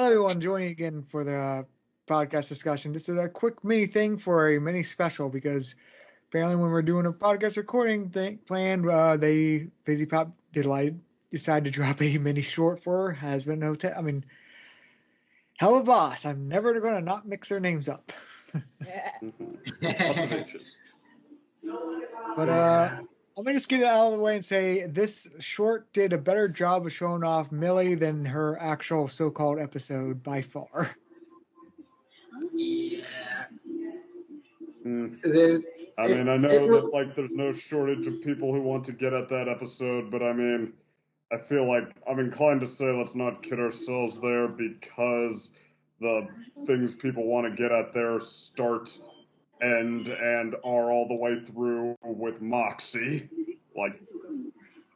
Hello, everyone, joining again for the podcast discussion. This is a quick mini thing for a mini special because apparently when we're doing a podcast recording thing planned, they Fizzy Pop decided to drop a mini short for Hazbin Hotel. I mean, Helluva Boss. I'm never going to not mix their names up. Lots of H's. But let me just get it out of the way and say this short did a better job of showing off Millie than her actual so-called episode by far. Yeah. I know that like there's no shortage of people who want to get at that episode, but I mean, I feel like I'm inclined to say let's not kid ourselves there because the things people want to get at there start, end, and are all the way through with Moxie. Like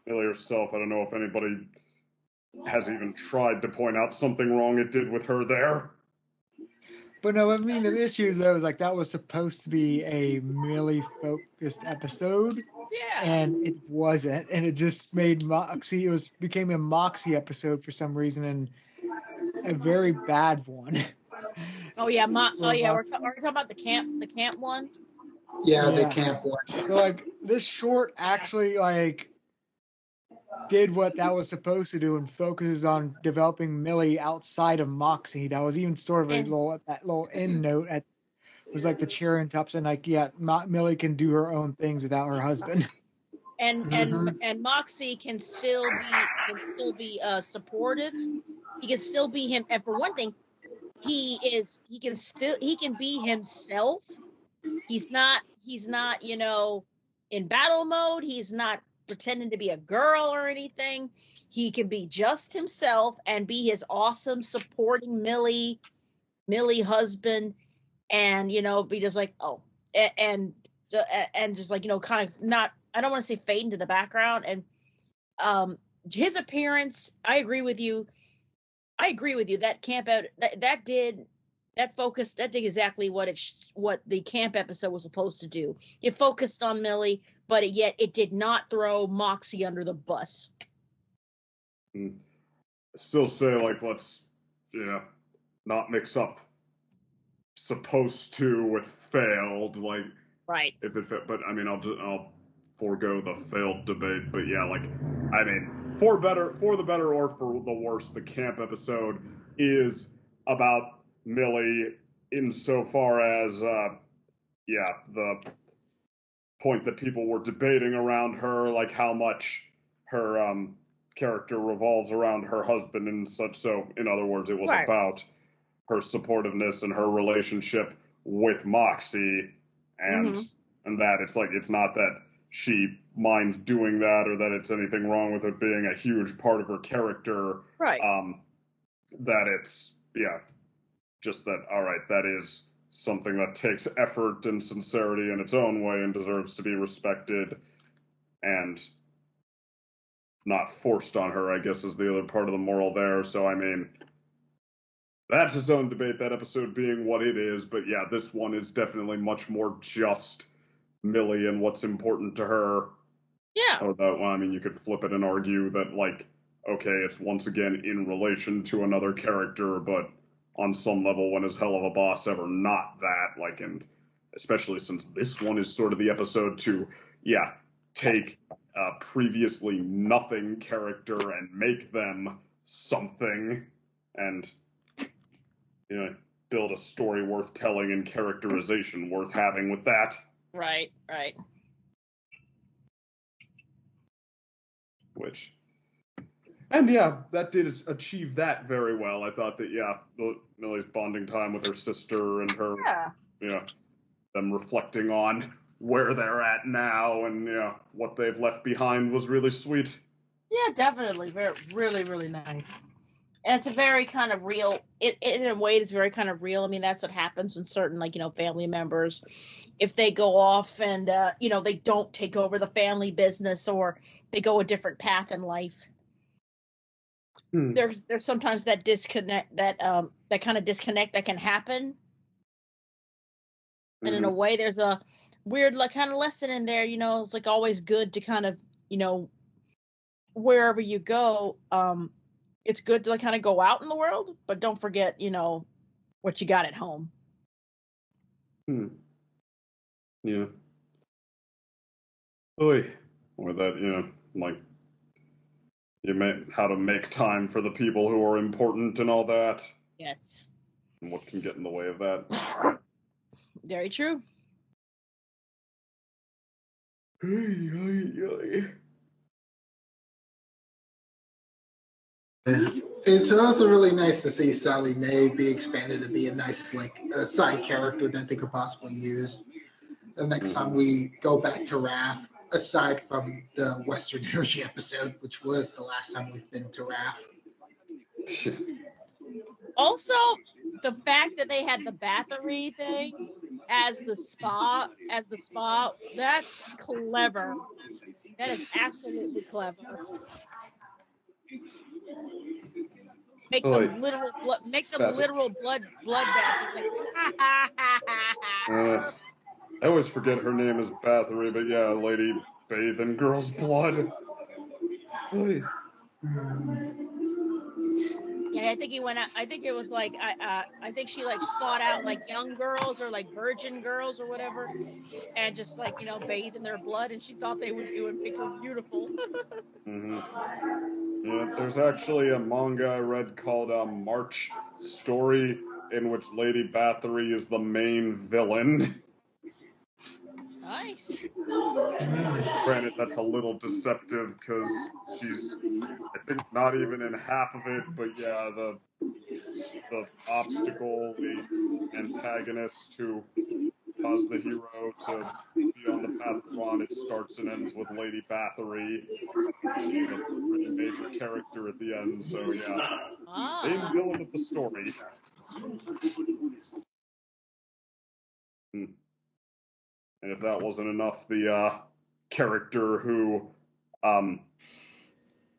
Millie herself, I don't know if anybody has even tried to point out something wrong it did with her there. But no, I mean, the issue though is like that was supposed to be a Millie-focused episode, and it wasn't, and it just made Moxie. Became a Moxie episode for some reason, and a very bad one. Oh yeah, we're talking about the camp one. Yeah, the camp one. So like this short actually like did what that was supposed to do and focuses on developing Millie outside of Moxie. That was even sort of that little end note was like the cherry on top, and like Millie can do her own things without her husband. And Moxie can still be supportive. He can still be him, and for one thing, he can be himself. He's not in battle mode. He's not pretending to be a girl or anything. He can be just himself and be his awesome supporting Millie husband, and be just like and just like kind of not, I don't want to say fade into the background. And his appearance, I agree with you. That camp out that did exactly what the camp episode was supposed to do. It focused on Millie, but yet it did not throw Moxie under the bus. I still say like let's not mix up supposed to with failed, like right. If it fit, but I mean I'll forego the failed debate, but yeah, like I mean for the better or for the worse, the camp episode is about Millie insofar as the point that people were debating around her, like how much her character revolves around her husband and such. So in other words, it was about her supportiveness and her relationship with Moxie, and that it's like it's not that she minds doing that or that it's anything wrong with it being a huge part of her character. Right. That it's just that, all right, that is something that takes effort and sincerity in its own way and deserves to be respected and not forced on her, I guess, is the other part of the moral there. So, I mean, that's its own debate, that episode being what it is. But yeah, this one is definitely much more just Millie and what's important to her. Yeah. Or that one, I mean, you could flip it and argue that, like, okay, it's once again in relation to another character, but on some level, when is Helluva Boss ever not that? Like, and especially since this one is sort of the episode to, take a previously nothing character and make them something, and build a story worth telling and characterization worth having with that. Right. And that did achieve that very well. I thought that, Millie's bonding time with her sister and her, them reflecting on where they're at now and, what they've left behind was really sweet. Yeah, definitely. Really, really nice. And it's a very kind of real, in a way, it's very kind of real. I mean, that's what happens when certain, family members, if they go off and, they don't take over the family business or they go a different path in life. There's sometimes that disconnect, that kind of disconnect that can happen. And in a way, there's a weird kind of lesson in there. It's like always good to kind of, wherever you go, it's good to like kind of go out in the world, but don't forget, what you got at home. Yeah. Oy. Or that, like how to make time for the people who are important and all that. Yes. And what can get in the way of that. Very true. It's also really nice to see Sally Mae be expanded to be a nice, like, a side character that they could possibly use. The next time we go back to Wrath, aside from the Western Energy episode, which was the last time we've been to Wrath. Also, the fact that they had the Bathory thing as the spa, that's clever. That is absolutely clever. Make them literal blood. Make them literal blood baths. Like, I always forget her name is Bathory, but yeah, lady bathe in girl's blood. Yeah, I think he went out. I think it was like I think she like sought out like young girls or like virgin girls or whatever, and just like bathe in their blood, and she thought it would make her beautiful. Yeah, there's actually a manga I read called March Story, in which Lady Bathory is the main villain. Nice. Granted, that's a little deceptive because she's, I think, not even in half of it. But yeah, the obstacle, the antagonist who caused the hero to be on the path we're on, it starts and ends with Lady Bathory. She's a pretty major character at the end, so yeah. Main villain of the story. And if that wasn't enough, the character who, what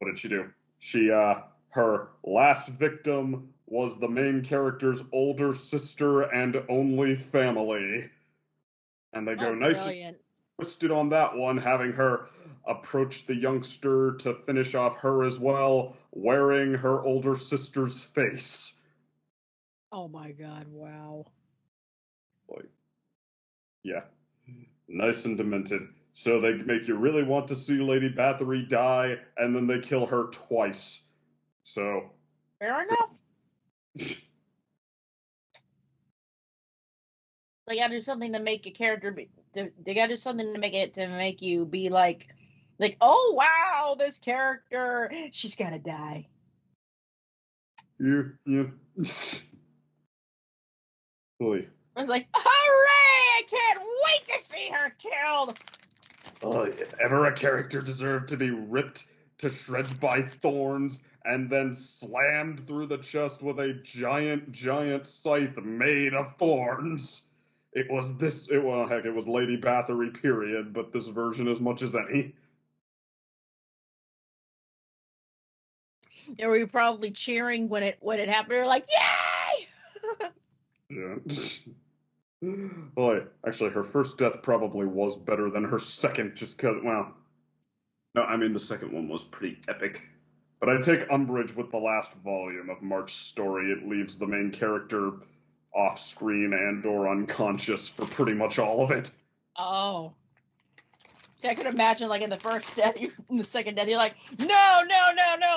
did she do? She, her last victim was the main character's older sister and only family. And they go nice and twisted on that one, having her approach the youngster to finish off her as well, wearing her older sister's face. Oh my god, wow. Like, yeah. Nice and demented. So they make you really want to see Lady Bathory die, and then they kill her twice. So. Fair enough. They gotta do something to make a character be. They gotta do something to make you be like, oh wow, this character, she's gotta die. Yeah. Boy. I was like, hooray! I can't wait to see her killed. Oh, if ever a character deserved to be ripped to shreds by thorns and then slammed through the chest with a giant scythe made of thorns, it was Lady Bathory, period, but this version as much as any. They were probably cheering when it happened. They were like, yay! Yeah. Boy, actually, her first death probably was better than her second, just because, well, no, I mean, the second one was pretty epic. But I take umbrage with the last volume of March Story. It leaves the main character off-screen and or unconscious for pretty much all of it. Oh. I could imagine, like, in the first death, in the second death, you're like, no,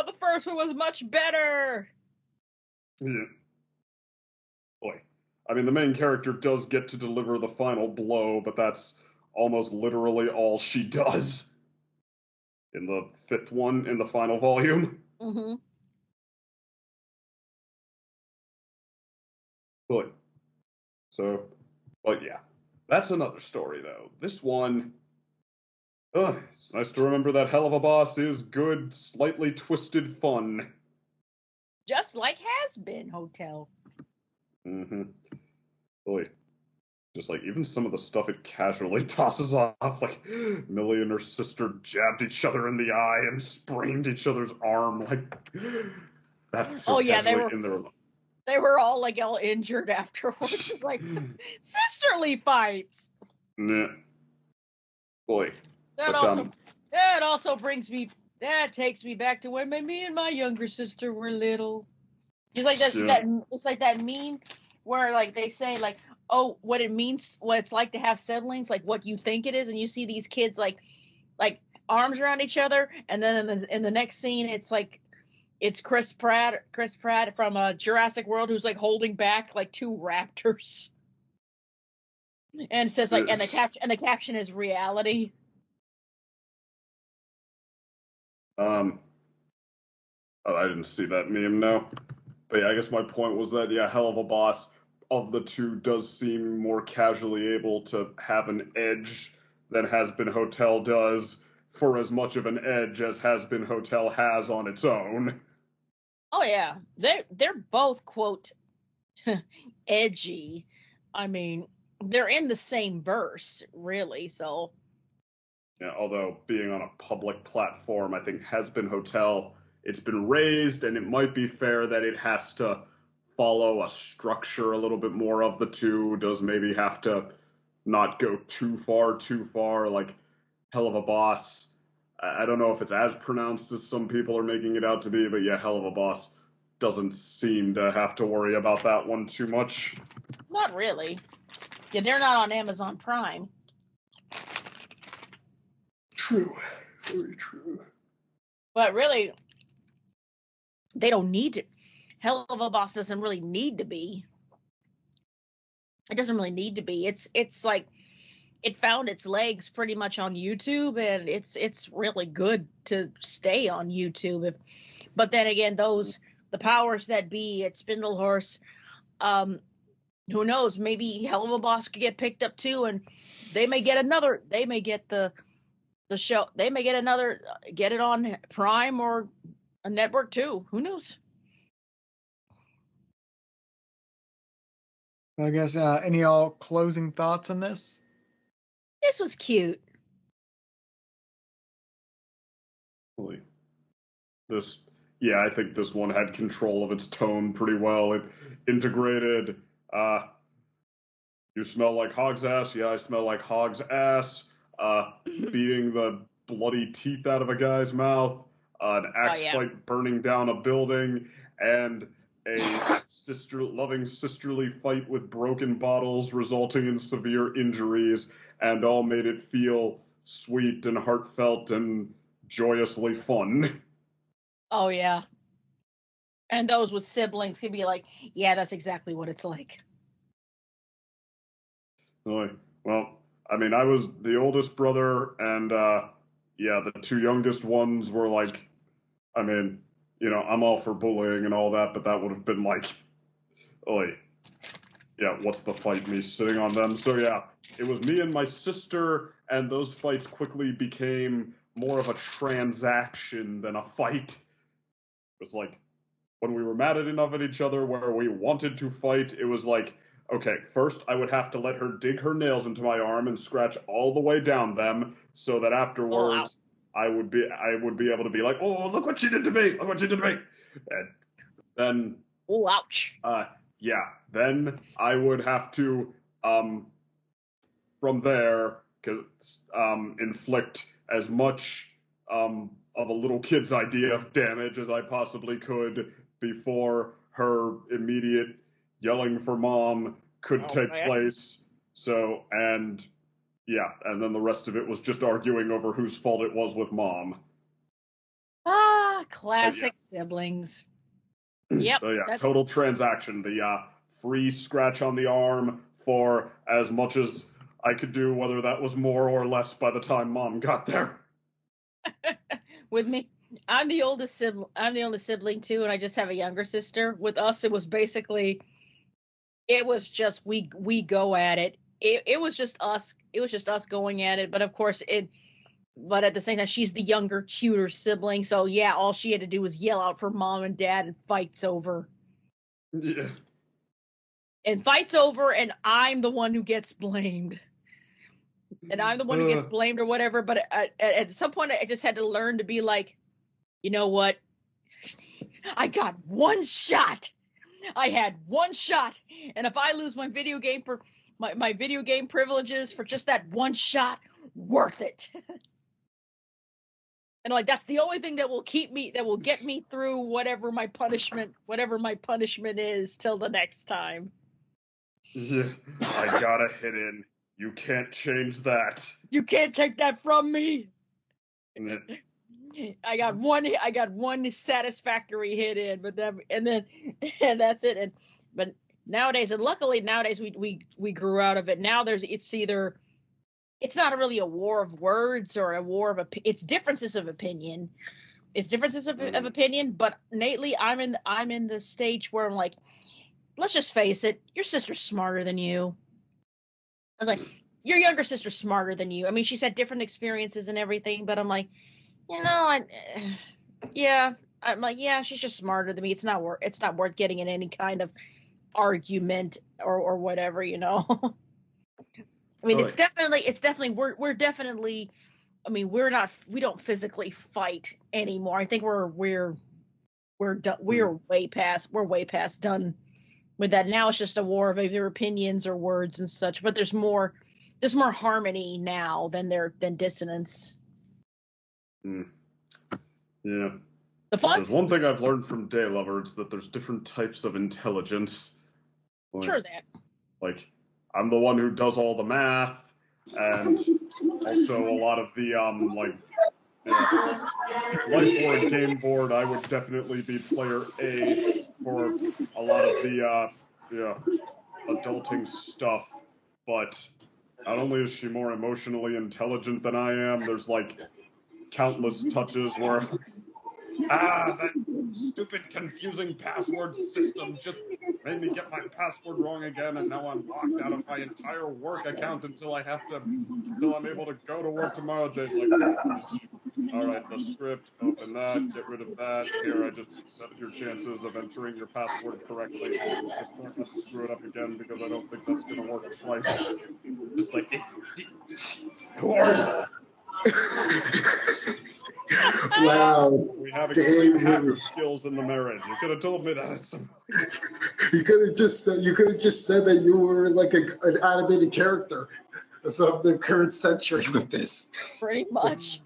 the first one was much better. Yeah. Boy. I mean, the main character does get to deliver the final blow, but that's almost literally all she does. In the fifth one, in the final volume. Mm-hmm. But, so, but yeah. That's another story, though. This one, it's nice to remember that Helluva Boss is good, slightly twisted fun. Just like Hazbin Hotel. Mm-hmm. Boy. Just like even some of the stuff it casually tosses off, like Millie and her sister jabbed each other in the eye and sprained each other's arm, like that. So they were all like all injured afterwards. It's like sisterly fights. Nah. Boy. That also brings me That takes me back to when me and my younger sister were little. It's like that. Yeah. It's like that meme where like they say like, oh, what it means, what it's like to have siblings, like what you think it is, and you see these kids like arms around each other, and then in the next scene, it's like it's Chris Pratt from Jurassic World who's like holding back like two raptors, and it says like, and the caption is reality. Oh, I didn't see that meme, no. But yeah, I guess my point was that, yeah, Helluva Boss of the two does seem more casually able to have an edge than Hazbin Hotel does, for as much of an edge as Hazbin Hotel has on its own. Oh yeah, they're both quote edgy. I mean, they're in the same verse, really. So Yeah, although being on a public platform, I think Hazbin Hotel, it's been raised, and it might be fair that it has to follow a structure a little bit more of the two. Does maybe have to not go too far. Like Helluva Boss, I don't know if it's as pronounced as some people are making it out to be, but yeah, Helluva Boss doesn't seem to have to worry about that one too much. not really. Yeah, they're not on Amazon Prime. True. Very true. But really, they don't need to. Helluva Boss doesn't really need to be. It doesn't really need to be. It's like it found its legs pretty much on YouTube, and it's really good to stay on YouTube. But then again, the powers that be at Spindlehorse, who knows? Maybe Helluva Boss could get picked up too, and they may get another. They may get the show. They may get another. Get it on Prime or a network too. Who knows? I guess any all closing thoughts on this? This was cute. Really. I think this one had control of its tone pretty well. It integrated, you smell like hog's ass? Yeah, I smell like hog's ass. Beating the bloody teeth out of a guy's mouth, an axe fight burning down a building, and a loving sisterly fight with broken bottles resulting in severe injuries, and all made it feel sweet and heartfelt and joyously fun. Oh yeah. And those with siblings could be like, yeah, that's exactly what it's like. Well, I mean, I was the oldest brother, and the two youngest ones were like, I mean, I'm all for bullying and all that, but that would have been like, what's the fight? Me sitting on them. So yeah, it was me and my sister, and those fights quickly became more of a transaction than a fight. It was like, when we were mad at enough at each other where we wanted to fight, it was like, okay, first I would have to let her dig her nails into my arm and scratch all the way down them, so that afterwards I would be able to be like, oh, look what she did to me! Look what she did to me! And then, oh, ouch. Then I would have to, from there, inflict as much of a little kid's idea of damage as I possibly could before her immediate yelling for mom could take place. So, and then the rest of it was just arguing over whose fault it was with mom. Classic siblings. Yep. So total transaction. The free scratch on the arm for as much as I could do, whether that was more or less by the time mom got there. With me, I'm the oldest sibling too, and I just have a younger sister. With us, it was basically, it was just we go at it. It was just us. It was just us going at it. But of course, but at the same time, she's the younger, cuter sibling. So yeah, all she had to do was yell out for mom and dad, and fight's over. Yeah. And fight's over, and I'm the one who gets blamed. And I'm the one who gets blamed or whatever. But at some point, I just had to learn to be like, you know what? I got one shot. I had one shot. And if I lose my video game my video game privileges for just that one shot, worth it. And like that's the only thing that will get me through whatever my punishment is till the next time. Yeah, I got a hit in. You can't change that. You can't take that from me. And I got one satisfactory hit in, but and that's it. But nowadays, and luckily nowadays we grew out of it. Now it's not really a war of words or a war of it's differences of opinion. It's differences of opinion, but innately I'm in the stage where I'm like, let's just face it, your sister's smarter than you. I was like, your younger sister's smarter than you. I mean, she's had different experiences and everything, but I'm like, yeah, she's just smarter than me. It's not worth getting in any kind of argument or whatever, I mean, it's definitely we're definitely. I mean, we don't physically fight anymore. I think we're way past done with that. Now it's just a war of either opinions or words and such. But there's more harmony now than dissonance. Yeah. There's one thing I've learned from Day Lover, it's that there's different types of intelligence. Sure that. Like, I'm the one who does all the math, and also a lot of the, life board, game board, I would definitely be player A for a lot of the, adulting stuff, but not only is she more emotionally intelligent than I am, there's, countless touches where, that stupid, confusing password system just made me get my password wrong again, and now I'm locked out of my entire work account until I'm able to go to work tomorrow. Dave's like, all right, the script, open that, get rid of that. Here, I just set your chances of entering your password correctly. Just try not to screw it up again because I don't think that's going to work twice. Just like, who are you? Wow. We have hacker skills in the marriage. You could have told me that at some point. You could have just said that you were like an animated character of the current century with this. Pretty much.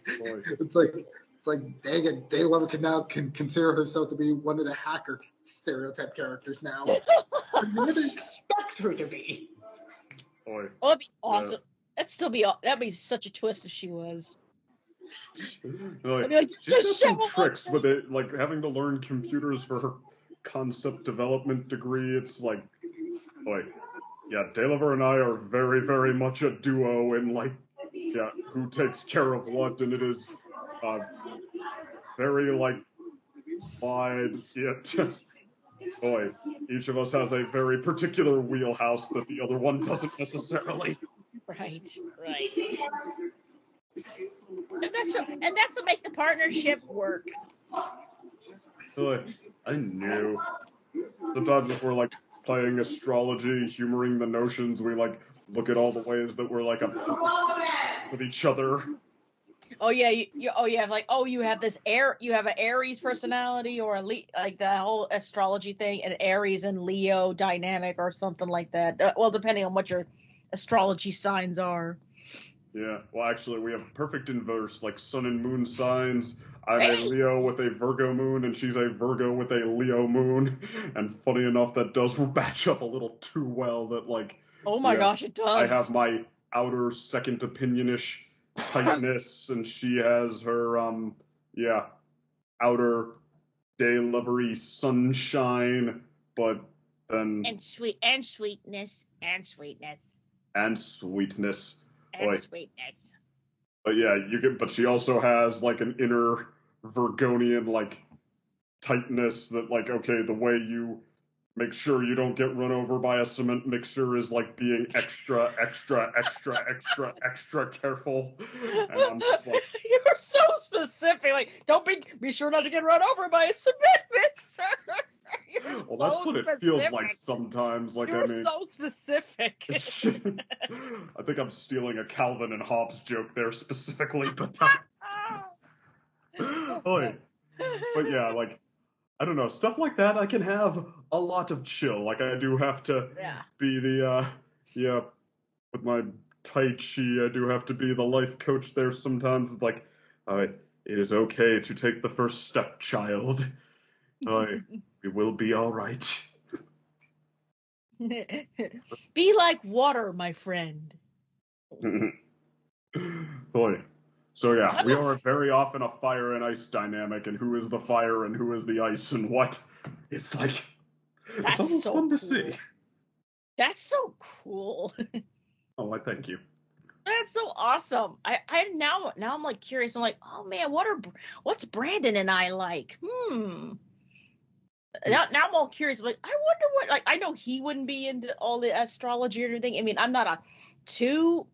It's like dang it, Day Lover can consider herself to be one of the hacker stereotype characters now. You would expect her to be. Boy. Oh, that'd be awesome. That'd be such a twist if she was. She's got some tricks with it, like having to learn computers for her concept development degree. It's like, boy, yeah, Day Lover and I are very, very much a duo in who takes care of what, and it is very wide. Yet, boy, each of us has a very particular wheelhouse that the other one doesn't necessarily. Right. And that's what make the partnership work. I knew. Sometimes if we're playing astrology, humoring the notions, we look at all the ways that we're with each other. Oh yeah, you have an Aries personality or the whole astrology thing, an Aries and Leo dynamic or something like that. Well, depending on what your astrology signs are. Yeah, well, actually, we have perfect inverse, sun and moon signs. I'm a Leo with a Virgo moon, and she's a Virgo with a Leo moon. And funny enough, that does match up a little too well that, oh my gosh, it does. I have my outer second opinion-ish tightness, and she has her, outer Day Lover-y sunshine, but then... And sweetness. And sweetness. And sweetness. But yeah, but she also has an inner Virgonian tightness that okay, the way you make sure you don't get run over by a cement mixer is being extra careful. And I'm just you're so specific. Don't be sure not to get run over by a cement mixer. Well, that's what it feels like sometimes. You're so specific. I think I'm stealing a Calvin and Hobbes joke there specifically, but but yeah, I don't know, stuff like that. I can have a lot of chill. I do have to be the with my Tai Chi. I do have to be the life coach there sometimes. It is okay to take the first step, child. We will be all right. Be like water, my friend. Boy. So yeah, we are very often a fire and ice dynamic, and who is the fire and who is the ice and what? It's like, it's almost so fun to cool. see. That's so cool. Oh, I thank you. That's so awesome. I now I'm like curious. I'm like, oh man, what's Brandon and I like? Now I'm all curious. Like, I wonder what. Like, I know he wouldn't be into all the astrology or anything. I mean, I'm not too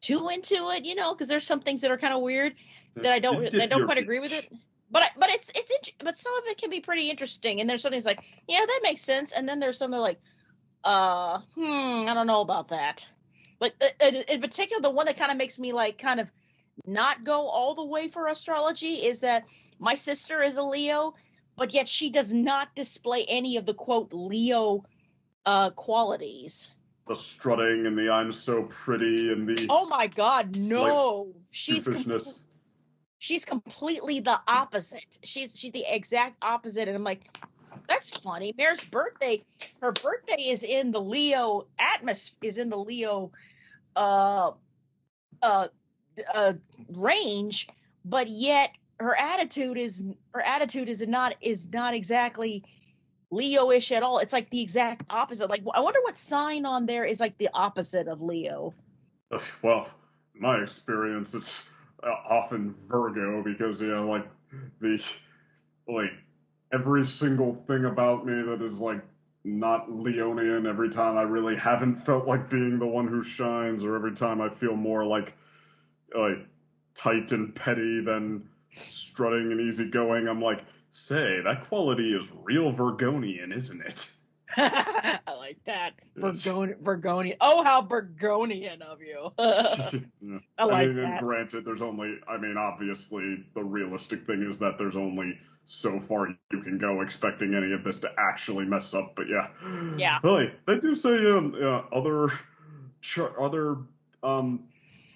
into it, because there's some things that are kind of weird that I don't quite agree with it. But but some of it can be pretty interesting. And there's something that's like, yeah, that makes sense. And then there's something like, I don't know about that. Like in particular, the one that kind of makes me like kind of not go all the way for astrology is that my sister is a Leo, but yet she does not display any of the quote Leo qualities. The strutting and the I'm so pretty and the oh my god, no, she's completely the opposite. She's the exact opposite, and I'm like, that's funny. Mare's birthday, her birthday is in the Leo range, but yet her attitude is not exactly Leo-ish at all. It's like the exact opposite. Like, I wonder what sign on there is like the opposite of Leo. Well, in my experience, it's often Virgo because every single thing about me that is like not Leonian, every time I really haven't felt like being the one who shines, or every time I feel more like tight and petty than strutting and easygoing, I'm like, say, that quality is real Virgonian, isn't it? I like that. Virgonian. Oh, how Virgonian of you. I like that. And granted, obviously, the realistic thing is that there's only so far you can go expecting any of this to actually mess up, but yeah. Yeah. Really, they do say other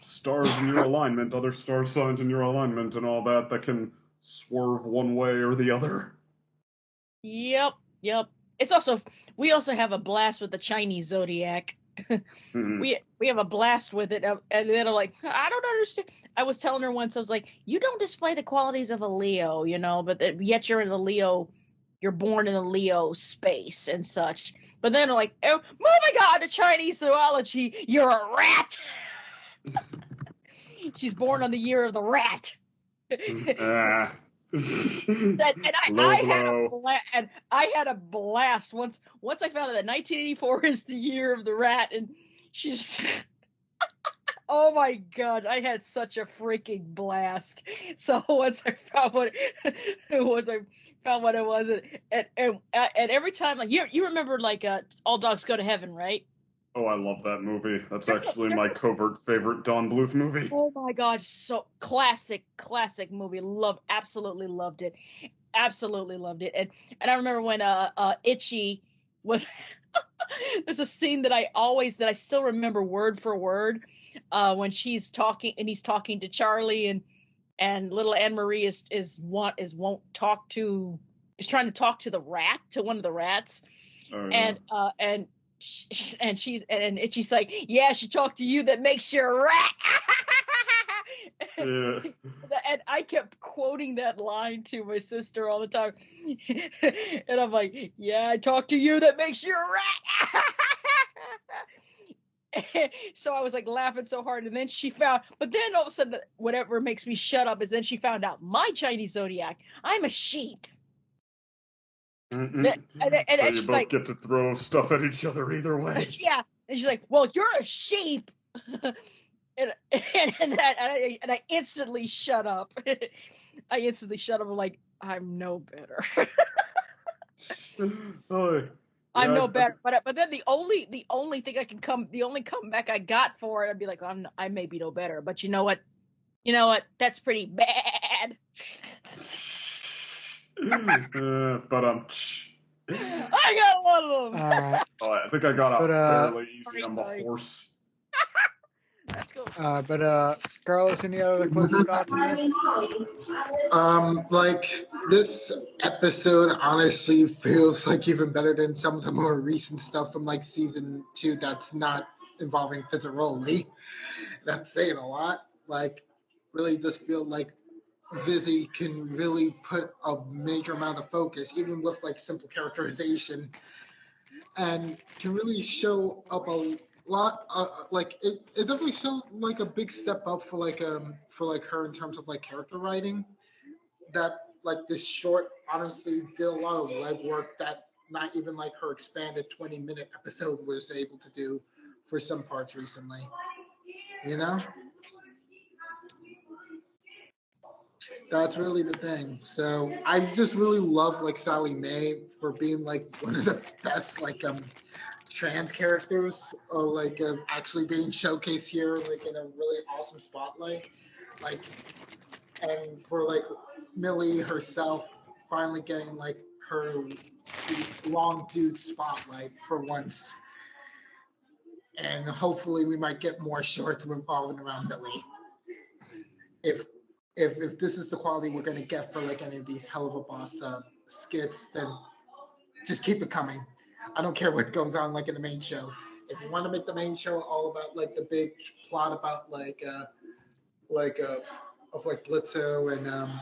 stars in your alignment, other star signs in your alignment and all that can swerve one way or the other. Yep. We also have a blast with the Chinese zodiac. Mm-hmm. We have a blast with it, and then I'm like, I don't understand. I was telling her once, I was like, you don't display the qualities of a Leo, but yet you're in the Leo, you're born in the Leo space and such. But then I'm like, oh, moving on to Chinese zoology, you're a rat. She's born on the year of the rat. I had a blast once I found out that 1984 is the year of the rat, and she's oh my god, I had such a freaking blast. So once I found what it was, and every time, like, you remember, like, All Dogs Go to Heaven, right? Oh, I love that movie. That's actually my covert favorite Don Bluth movie. Oh my gosh, so classic movie. Absolutely loved it. And I remember when Itchy was there's a scene that I still remember word for word, when she's talking and he's talking to Charlie, and little Anne Marie is trying to talk to the rat, to one of the rats. Oh, yeah. And she's like, yeah, she talked to you, that makes you a rat. Yeah. And I kept quoting that line to my sister all the time. And I'm like, yeah, I talked to you, that makes you a rat. So I was like laughing so hard, and then but then all of a sudden, whatever makes me shut up is then she found out my Chinese zodiac. I'm a sheep. Mm-hmm. So you both get to throw stuff at each other either way. Yeah, and she's like, "Well, you're a sheep," and I instantly shut up. I'm like, I'm no better. I'm no better. But then the only thing the only comeback I got for it, I'd be like, I may be no better, but you know what? That's pretty bad. But I got one of them. I think I got fairly easy on the horse. But Carlos, any other closing thoughts on this? Like this episode honestly feels like even better than some of the more recent stuff from like season 2 that's not involving Fizzaroli. That's saying a lot. Like, really just feel like Vizzy can really put a major amount of focus, even with like simple characterization, and can really show up a lot. Like it definitely showed like a big step up for like her in terms of like character writing. That like this short honestly did a lot of legwork that not even like her expanded 20-minute episode was able to do for some parts recently. You know? That's really the thing. So I just really love like Sally Mae for being like one of the best like trans characters or like actually being showcased here like in a really awesome spotlight. Like and for like Millie herself finally getting like her long dude spotlight for once. And hopefully we might get more shorts revolving around Millie. If if this is the quality we're gonna get for like any of these Helluva Boss skits, then just keep it coming. I don't care what goes on like in the main show. If you want to make the main show all about like the big plot about like of like Blitzo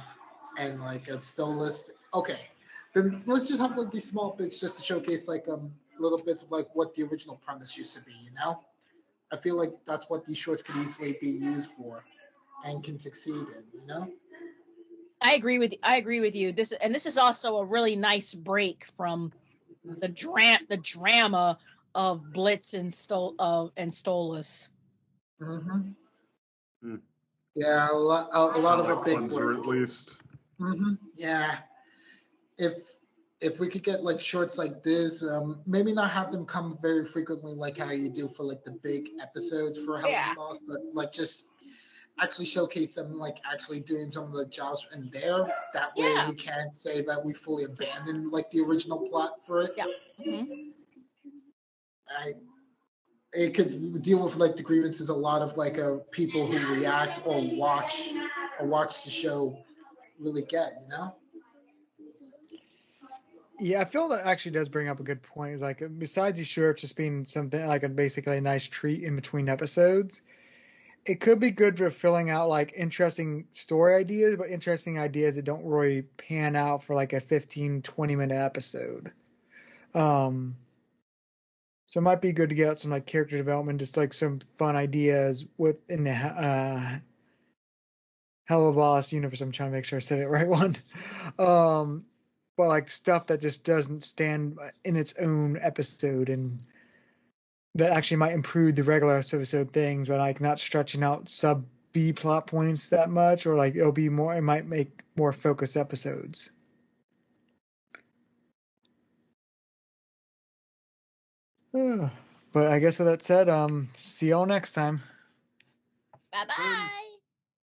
and like Stolas, okay, then let's just have like these small bits just to showcase like little bits of like what the original premise used to be. You know, I feel like that's what these shorts could easily be used for and can succeed in. You know. I agree with you. This is also a really nice break from the drama of Blitz and Stolas. Mm-hmm. Mm. Yeah, a lot of a big cleanser work. at least. Mm-hmm. Yeah, if we could get like shorts like this, maybe not have them come very frequently like how you do for like the big episodes for Helluva Boss, but like just actually showcase them like actually doing some of the jobs in there. That way we can't say that we fully abandoned like the original plot for it. Yeah. Mm-hmm. It could deal with like the grievances a lot of like people who react or watch the show really get, you know? Yeah, I feel that actually does bring up a good point. It's like besides these shorts just being something like basically a nice treat in between episodes, it could be good for filling out like interesting story ideas, but interesting ideas that don't really pan out for like a 15, 20-minute episode. So it might be good to get out some like character development, just like some fun ideas within the Helluva Boss universe. I'm trying to make sure I said it right one. But like stuff that just doesn't stand in its own episode and that actually might improve the regular episode things, but like not stretching out sub B plot points that much, or like it might make more focused episodes. But I guess with that said, see y'all next time. Bye bye.